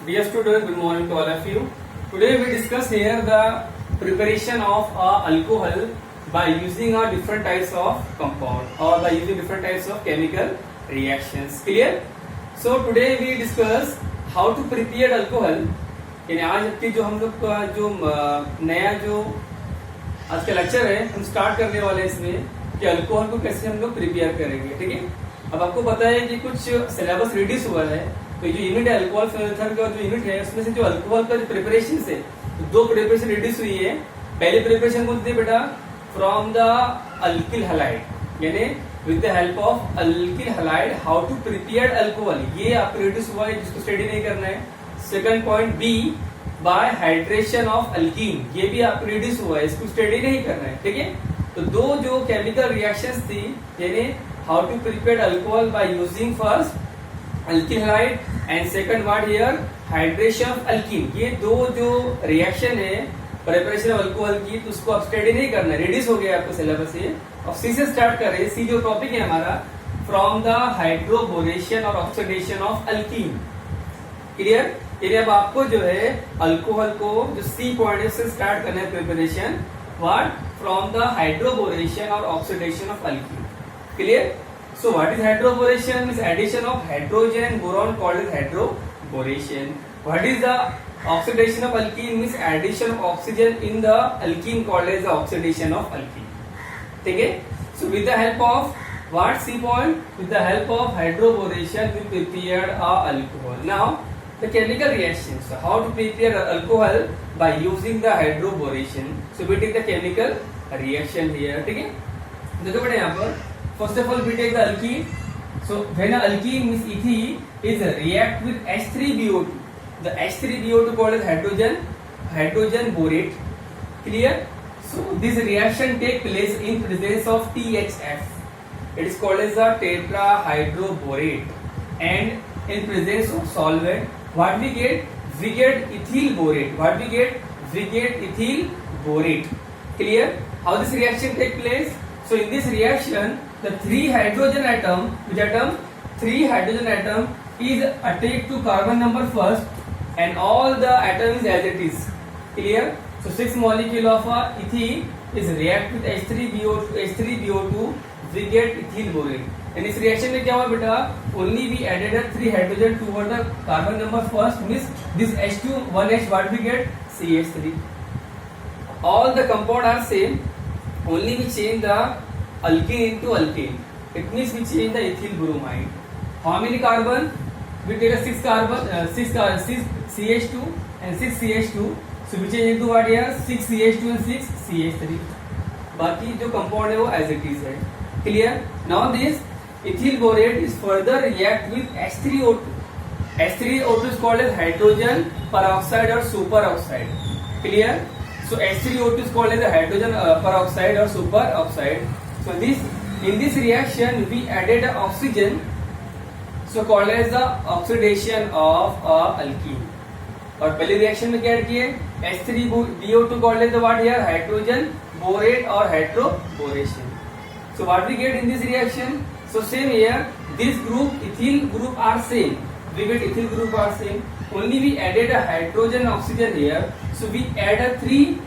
Dear students, good morning to all of you. Today we discuss here the preparation of alcohol by using different types of compound or by using different types of chemical reactions. Clear? So today we discuss how to prepare alcohol. यानी आज की जो हम लोग का जो नया जो आज का लेक्चर है हम स्टार्ट करने वाले हैं इसमें कि अल्कोहल को कैसे हम लोग प्रिपेयर करेंगे. ठीक है. अब आपको पता है कि कुछ सिलेबस रिड्यूस हुआ है, तो जो यूनिट है अल्कोहल मेथड का जो यूनिट है उसमें से जो अल्कोहल का जो प्रिपरेशन है दो प्रिपरेशन रिड्यूस हुई है. पहले प्रिपरेशन कौन सी थी बेटा? फ्रॉम द अल्किल हैलाइड, यानी with the help of alkyl halide how to prepare alcohol. ये आपको रिड्यूस हुआ है जिसको स्टडी नहीं करना है. Second point B by hydration of alkene, ये भी आपको रिड्यूस हुआ है, इसको स्टडी नहीं करना है. ठीक है. तो दो जो केमिकल रिएक्शंस थी यानी how to prepare alcohol by using first alkyl halide and second word here hydration of alkene, ये दो जो रिएक्शन है प्रिपरेशन ऑफ अल्कोहल की, तो उसको आप स्टडी नहीं करना है, रिड्यूस हो गया आपको सिलेबस से. अब सी से स्टार्ट कर रहे हैं. सी जो टॉपिक है हमारा फ्रॉम द हाइड्रोबोरेशन और ऑक्सीडेशन ऑफ अल्कीन. क्लियर? यानी अब आपको जो है अल्कोहल को जो सी पॉइंट से स्टार्ट करना है preparation what from the hydroboration और oxidation of alkene. Clear? So what is hydroboration? Is addition of hydrogen and boron called as hydroboration. What is the oxidation of alkene? Means addition of oxygen in the alkene called as the oxidation of alkene. ठीक है? So with the help of what C point? With the help of hydroboration we prepared a alcohol. Now the chemical reaction. So how to prepare alcohol by using the hydroboration. So we take the chemical reaction here. ठीक है? देखो बेटा यहाँ पर first of all we take the alkene. So when an alkene means ethene is react with H3BO2, the H3BO2 called as hydrogen borate. Clear? So this reaction take place in presence of THF. It is called as a tetrahydroborate. And in presence of solvent, what we get? We get ethyl borate. What we get? We get ethyl borate. Clear? How this reaction take place? So in this reaction, the three hydrogen atom, which atom? Three hydrogen atom is attached to carbon number first, and all the atoms as it is. Clear? So 6 molecule of ethene is react with H3BO2, we get ethyl borate. And इस reaction में क्या हुआ बेटा? Only we added a 3 hydrogen toward the carbon number first, means this H2 1H what we get? CH3. All the compound are same. Only we change the alkene into alkane. It means we change the ethyl bromide. How many carbon? We take a 6 carbon, 6 CH2 and 6 CH2. So we change into what here? 6 CH2 and 6 CH3. बाकी जो compound है वो as it is है. Clear? Now this ethyl borate is further react with H3O2. H3O2 is called as hydrogen peroxide or superoxide. Clear? So H3O2 is called as a hydrogen peroxide or superoxide. So in this reaction we added oxygen, so called as the oxidation of alkene. और पहले reaction में क्या add किए? H3BO2 called as the what here? Hydrogen borate or hydroboration. So what we get in this reaction? So same here, this group ethyl group are same. We get ethyl group are same. Only we added a hydrogen and oxygen here. So we add a 3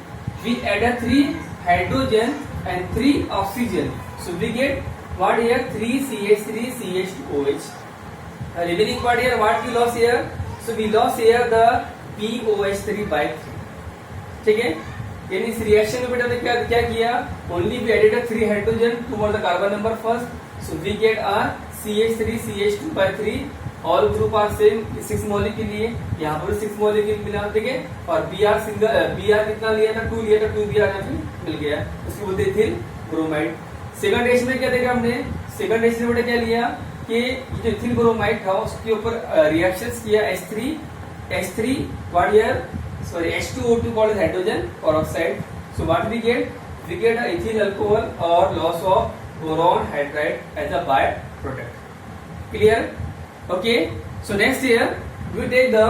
hydrogen and 3 oxygen. So we get what here? 3 CH3 CH2OH. Remaining part here what we lost here? So we lost here the POH3 by 3. ठीक है? यानी इस reaction में बेटा ने क्या किया? Only we added a 3 hydrogen toward the carbon number first. So we get a CH3 CH2 by 3. All group are same 6 molecule लिए, यहाँ पर 6 मॉलिक्यूल मिला. ठीक है. और बीआर कितना लिया था? 2 लिया था. 2 बीआर मिल गया, उसको बोलते इथिल ब्रोमाइड. सेकंड रिएक्शन में क्या देखा हमने? सेकंड रिएक्शन में क्या लिया कि जो इथिल ब्रोमाइड था उसके ऊपर रिएक्शंस किया H3 what here? Sorry H2O2 called as hydrogen peroxide. So what we get a ethyl alcohol और loss of boron hydride as a by product. Clear? Okay, so next here we take the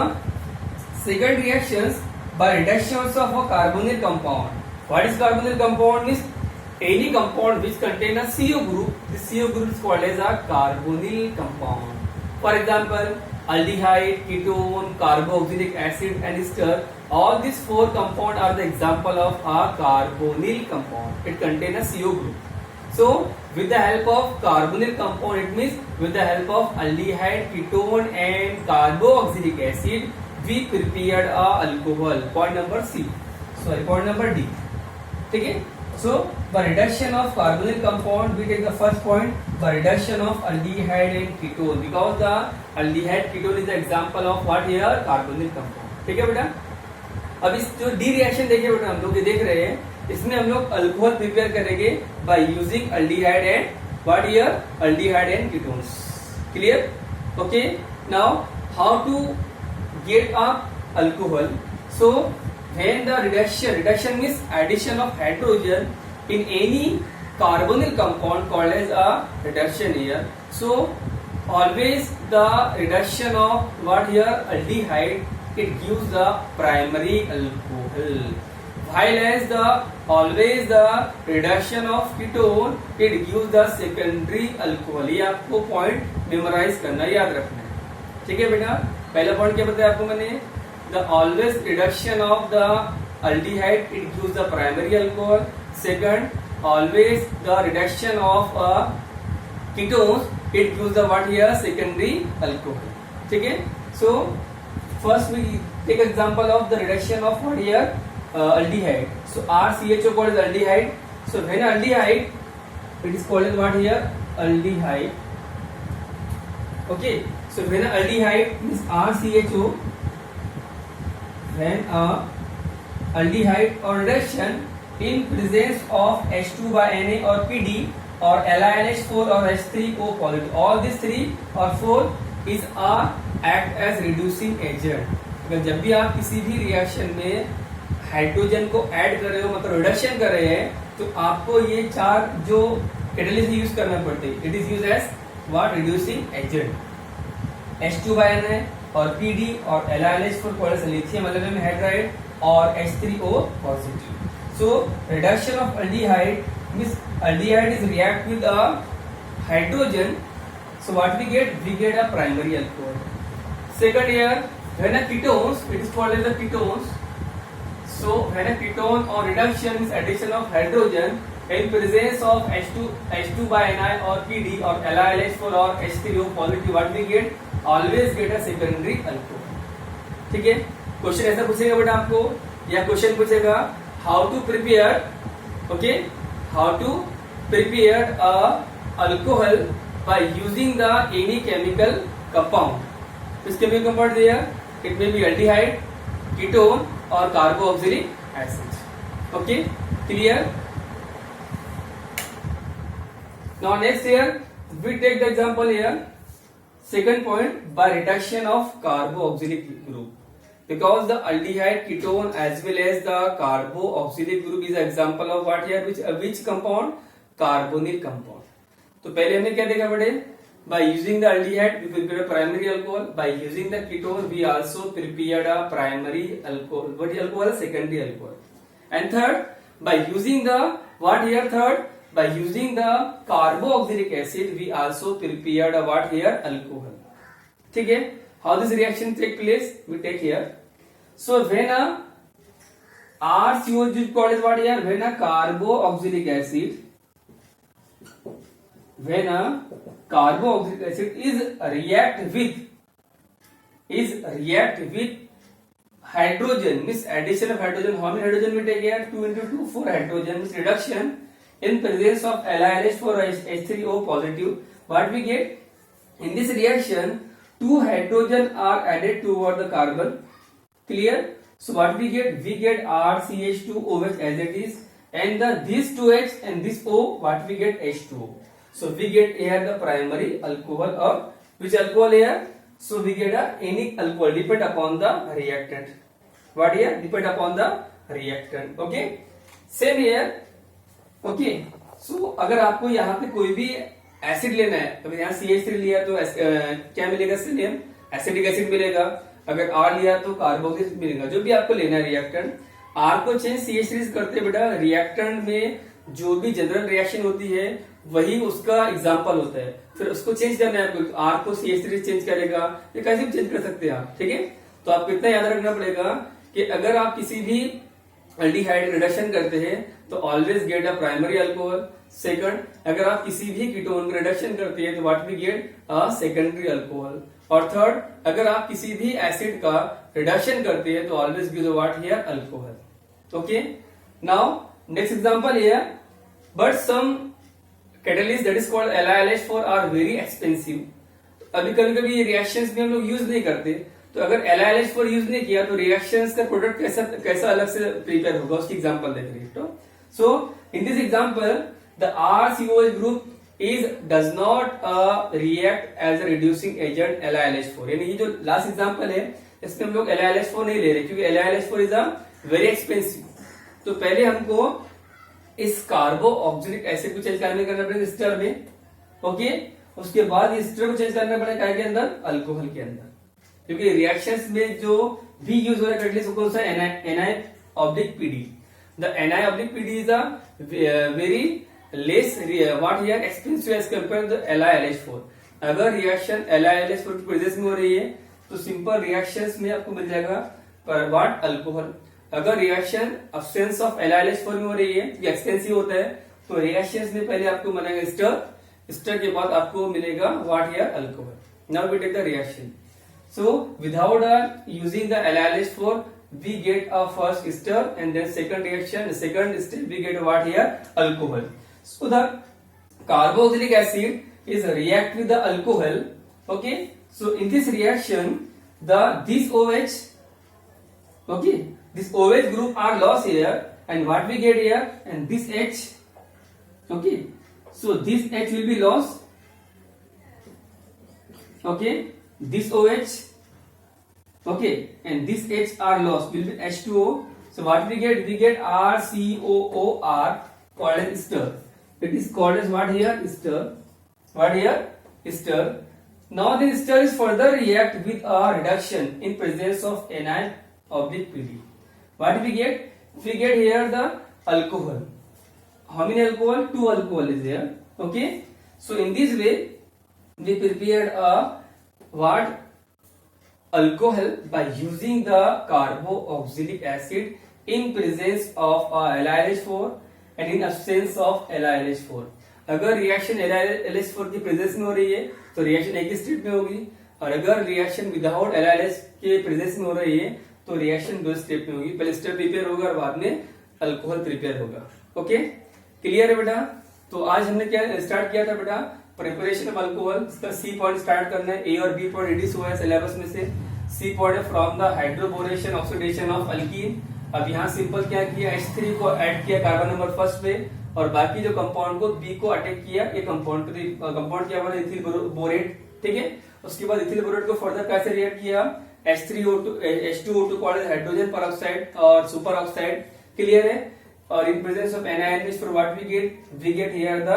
second reactions by reductions of a carbonyl compound. What is carbonyl compound? Means any compound which contain a CO group. This CO group is called as a carbonyl compound. For example, aldehyde, ketone, carboxylic acid and ester. All these four compounds are the example of a carbonyl compound. It contains a CO group. So with the help of carbonyl compound, it means with the help of aldehyde, ketone and carboxylic acid, we prepared a alcohol. Point number C. Sorry, point number D. Okay. So by reduction of carbonyl compound, we take the first point by reduction of aldehyde and ketone, because the aldehyde ketone is the example of what here carbonyl compound. ठीक है बेटा. अब इस जो D reaction देखिए बेटा, हम लोग ये देख रहे हैं, इसमें हम लोग अल्कोहल प्रिपेयर करेंगे by using aldehyde and what here aldehyde and ketones. Clear? Okay. Now how to get a alcohol? So when the reduction means addition of hydrogen in any carbonyl compound called as a reduction here. So always the reduction of what here aldehyde, it gives the primary alcohol, while as the always the reduction of ketone, it gives the secondary alcohol. ये आपको point memorise करना, याद रखना है. ठीक है बेटा. पहला पॉइंट क्या बताया आपको मैंने, the always reduction of the aldehyde, it gives the primary alcohol. Second, always the reduction of ketones, it gives the what here secondary alcohol. ठीक है. So first we take example of the reduction of what here aldehyde. So RCHO called as aldehyde. So when aldehyde, it is called as what here aldehyde. Okay. So when aldehyde means RCHO, when aldehyde or reduction in presence of H2 by Na or PD or LiNH4 or H3O positive, all these three or four is a act as reducing agent. अगर जब भी आप किसी भी reaction में hydrogen को add कर रहे हो, मतलब रिडक्शन कर रहे हैं, तो आपको ये चार जो कैटालिस्ट यूज करना पड़ते हैं. It is use as what reducing agent. H2 by Na और PD और LiNH4 plus lithium aluminium hydride और H3O positive. So reduction of aldehyde means aldehyde is react with a hydrogen. So what we get? We get a primary alcohol. Second here, when a ketones, it is called as the ketones. So when a ketone or reduction is addition of hydrogen in presence of H2 by Na or PD or LiNH4 or H3O positive, what we get? Always get a secondary alcohol. ठीक है. Question ऐसा पूछेगा बेटा आपको, या question पूछेगा how to prepare, okay, how to prepare a alcohol by using the any chemical compound. This chemical compound there, it may be aldehyde, ketone और carboxylic acid. Okay, clear. Now next here we take the example here. Second point, by reduction of carboxylic group, because the aldehyde, ketone as well as the carboxylic group is an example of what here, which compound? Carbonyl compound. तो पहले हमने क्या देखा बेटे, by using the aldehyde we prepared a primary alcohol, by using the ketone we also prepared a primary alcohol. What is alcohol? Secondary alcohol. And third, by using the what here, third, by using the carboxylic acid we also prepared a what here alcohol. ठीक है. How this reaction take place? We take here. So when a RCO is called as what here? When a carboxylic acid, when a carboxylic acid is react with hydrogen, means addition of hydrogen. How many hydrogen we take here? 2 into 2, 4 hydrogen, means reduction in presence of LiNH4 or H3O positive. What we get in this reaction? 2 hydrogen are added toward the carbon. Clear. So what we get? We get RCH2OH as it is, and this 2H and this O, what we get? H2O. So we get here the primary alcohol. Or which alcohol here? So we get any alcohol, depend upon the reactant. What here? Depend upon the reactant. Okay. Same here. Okay. So अगर आपको यहाँ पे कोई भी acid लेना है, तो यहाँ CH3 लिया तो क्या मिलेगा? सेलेनियम, एसिडिक एसिड मिलेगा. अगर R लिया तो कार्बोक्सिलिक मिलेगा. जो भी आपको लेना है रिएक्टेंट, R को चेंज CH3 से करते बेटा, रिएक्टेंट में जो भी जनरल रिएक्शन होती है वही उसका एग्जाम्पल होता है। फिर उसको चेंज करना है आपको, आर को CH3 चेंज करेगा, ये कैसे भी चेंज कर सकते हैं आप, ठीक है। तो आपको इतना याद रखना पड़ेगा कि अगर आप किसी भी एल्डिहाइड रिडक्शन करते हैं तो always get a primary alcohol. Second, अगर आप किसी भी कीटोन का रिडक्शन करते हैं तो what we get a secondary alcohol. और थर्ड, अगर आप किसी भी एसिड का रिडक्शन करते हैं तो always give the what here alcohol. Okay, now next example here, but some catalyst that is called LiLH4 are very expensive. अभी कभी कभी ये रिएक्शंस में हम लोग यूज नहीं करते, तो अगर LiLH4 यूज नहीं किया तो रिएक्शंस का प्रोडक्ट कैसा अलग से प्रिपेयर होगा, उसकी एग्जांपल देख रहे हैं। So in this example the RCOH group does not react as a reducing agent LiLH4। यानी ये जो लास्ट एग्जांपल है इसमें हम लोग LiLH4 नहीं ले रहे क्योंकि LiLH4 is a very expensive. तो पहले हमको इस कार्बो ऑक्सिलिक एसिड को चेंज करना पड़ेगा स्टर में, ओके। उसके बाद इस स्टर को चेंज करना पड़ेगा क्या के अंदर, अल्कोहल के अंदर, क्योंकि रिएक्शंस में जो भी यूज हो रहा है कैटलिस्ट कौन सा, NiObPd। The NiObPd is a very less what here expensive as compare to LiLH4। अगर रिएक्शन LiLH4 की प्रेजेंस में हो रही है तो सिंपल रिएक्शंस में आपको मिल जाएगा पर व्हाट अल्कोहल। अगर रिएक्शन अब्सेंस ऑफ LiLH4 में हो रही है, ये एक्सपेंसिव होता है, तो रिएक्शंस में पहले आपको मिलेगा स्टर, स्टर के बाद आपको मिलेगा what here alcohol. Now we take the reaction. So without using the LiLH4 we get a first stir and then second reaction, second step we get what here alcohol. So the carboxylic acid is react with the alcohol, okay. So in this reaction this OH, okay, this OH group are lost here and what we get here, and this H, okay. So this H will be lost, okay, this OH, okay, and this H are lost, will be H2O. So what we get RCOOR called as ester. It is called as what here, ester. What here, ester. Now the ester is further react with a reduction in presence of NiObPd. What we get? We get here the alcohol. How many alcohol? 2 alcohol is there, okay. So in this way we prepared a what alcohol by using the carboxylic acid in presence of LiLH4 and in absence of LiLH4। अगर reaction LiLH4 की presence में हो रही है तो reaction एक ही state में होगी, और अगर रिएक्शन विदाउट LiLH के प्रेजेंस में हो रही है तो रिएक्शन दो स्टेप में होगी, पहले स्टेप प्रिपेयर होगा और बाद में अल्कोहल प्रिपेयर होगा। ओके, क्लियर है बेटा। तो आज हमने क्या स्टार्ट किया था बेटा, प्रिपरेशन ऑफ अल्कोहल। इसका सी पॉइंट स्टार्ट करना है, ए और बी पॉइंट रिड्यूस हुआ है सिलेबस में से। सी पॉइंट है from the hydroboration oxidation of alkyne. अब यहाँ सिंपल क्या किया, H3 को ऐड किया कार्बन नंबर फर्स्ट पे, और बाकी जो कंपाउंड को बी को अटैक किया, ये कंपाउंड क्या बना, इथिल बोरेट, ठीक है। उसके बाद इथिल बोरेट को फर्दर कैसे रिएक्ट किया, H2O2 कॉल्ड हाइड्रोजन परऑक्साइड और सुपर ऑक्साइड, क्लियर है। और in presence of NiNH for what we get here the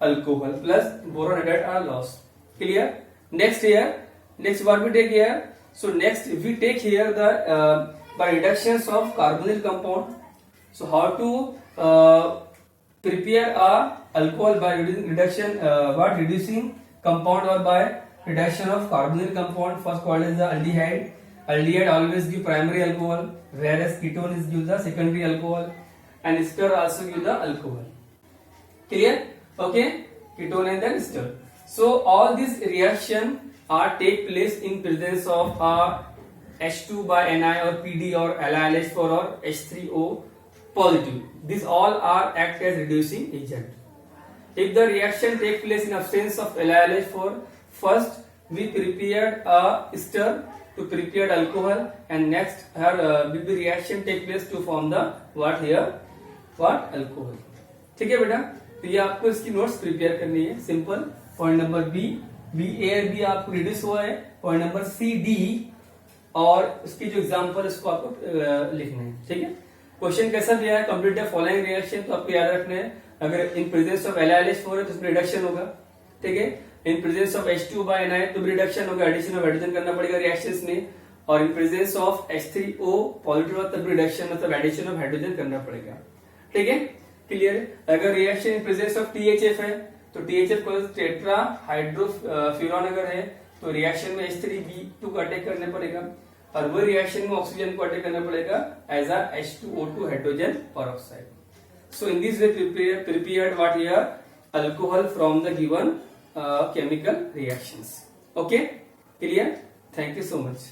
alcohol plus boron hadride are lost, clear। next what we take here, so next we take here the by reductions of carbonyl compound। so how to prepare a alcohol by reducing compound or by reduction of carbonyl compound, first called as the aldehyde always give primary alcohol, whereas ketone is give the secondary alcohol, and ester also give the alcohol, clear, okay, ketone and then ester। so all these reaction are take place in presence of H2 by Ni or Pd or LiLH4 or H3O positive, these all are act as reducing agent। if the reaction take place in absence of LiLH4, first we prepared a ester to prepare alcohol, and next will be reaction take place to form the what here, what alcohol, ठीक है बेटा। तो ये आपको इसकी notes prepare करनी है, simple. Point number B ए और बी आपको रिड्यूस हुआ है, पॉइंट नंबर सी डी और उसकी जो एग्जांपल इसको आपको लिखना है, ठीक है। क्वेश्चन कैसा दिया है, कंप्लीट द फॉलोइंग रिएक्शन, तो आपको याद रखना है अगर इन प्रेजेंस ऑफ LiLH4 है तो उसमें रिडक्शन होगा, ठीक है। In presence of H2 by Ni तो भी रिडक्शन होगा, एडिशन ऑफ हाइड्रोजन करना पड़ेगा रिएक्शंस में, और in presence of H3O positive तब रिडक्शन मतलब एडिशन ऑफ हाइड्रोजन करना पड़ेगा, ठीक है, क्लियर है। अगर reaction in presence of THF है तो THF को टेट्रा हाइड्रोफ्यूरॉन अगर है तो रिएक्शन में H3B2 को अटैक करने पड़ेगा और वो रिएक्शन में ऑक्सीजन को अटैक करना पड़ेगा as a H2O2 hydrogen peroxide. So in this way prepared what here alcohol from the given chemical reactions. Okay, clear? Thank you so much.